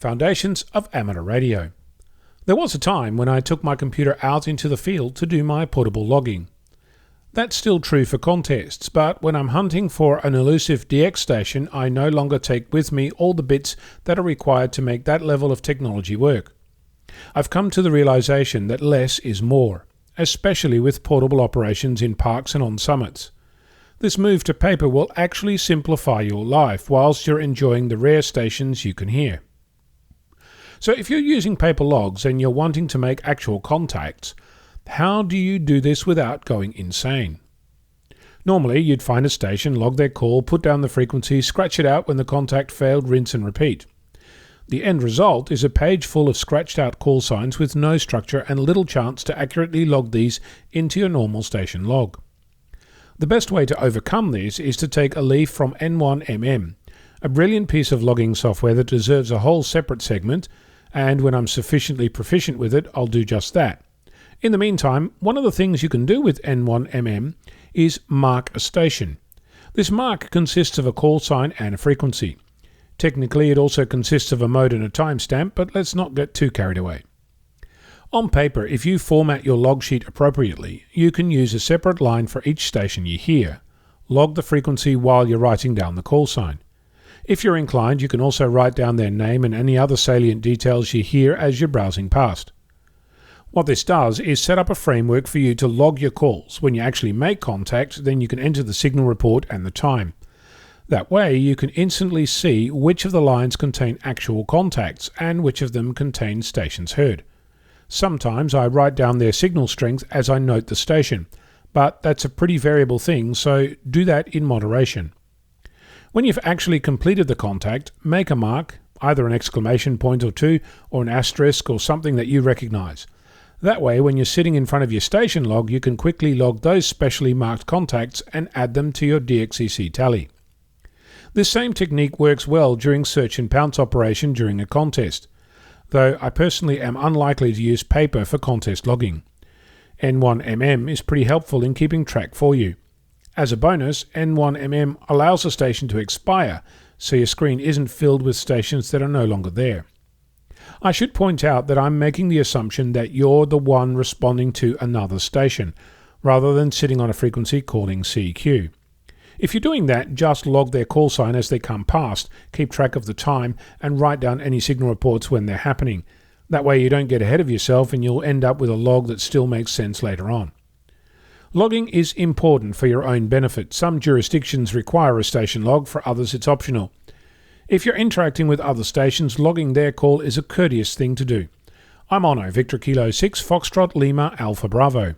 Foundations of Amateur Radio. There was a time when I took my computer out into the field to do my portable logging. That's still true for contests, but when I'm hunting for an elusive DX station, I no longer take with me all the bits that are required to make that level of technology work. I've come to the realization that less is more, especially with portable operations in parks and on summits. This move to paper will actually simplify your life whilst you're enjoying the rare stations you can hear. So if you're using paper logs and you're wanting to make actual contacts, how do you do this without going insane? Normally, you'd find a station, log their call, put down the frequency, scratch it out when the contact failed, rinse and repeat. The end result is a page full of scratched out call signs with no structure and little chance to accurately log these into your normal station log. The best way to overcome this is to take a leaf from N1MM, a brilliant piece of logging software that deserves a whole separate segment, and when I'm sufficiently proficient with it, I'll do just that. In the meantime, one of the things you can do with N1MM is mark a station. This mark consists of a call sign and a frequency. Technically, it also consists of a mode and a timestamp, but let's not get too carried away. On paper, if you format your log sheet appropriately, you can use a separate line for each station you hear. Log the frequency while you're writing down the call sign. If you're inclined, you can also write down their name and any other salient details you hear as you're browsing past. What this does is set up a framework for you to log your calls. When you actually make contact, then you can enter the signal report and the time. That way, you can instantly see which of the lines contain actual contacts and which of them contain stations heard. Sometimes I write down their signal strength as I note the station, but that's a pretty variable thing, so do that in moderation. When you've actually completed the contact, make a mark, either an exclamation point or two, or an asterisk or something that you recognize. That way, when you're sitting in front of your station log, you can quickly log those specially marked contacts and add them to your DXCC tally. This same technique works well during search and pounce operation during a contest, though I personally am unlikely to use paper for contest logging. N1MM is pretty helpful in keeping track for you. As a bonus, N1MM allows a station to expire, so your screen isn't filled with stations that are no longer there. I should point out that I'm making the assumption that you're the one responding to another station, rather than sitting on a frequency calling CQ. If you're doing that, just log their call sign as they come past, keep track of the time, and write down any signal reports when they're happening. That way you don't get ahead of yourself and you'll end up with a log that still makes sense later on. Logging is important for your own benefit. Some jurisdictions require a station log, for others it's optional. If you're interacting with other stations, logging their call is a courteous thing to do. I'm Ono, Victor Kilo 6, Foxtrot Lima Alpha Bravo.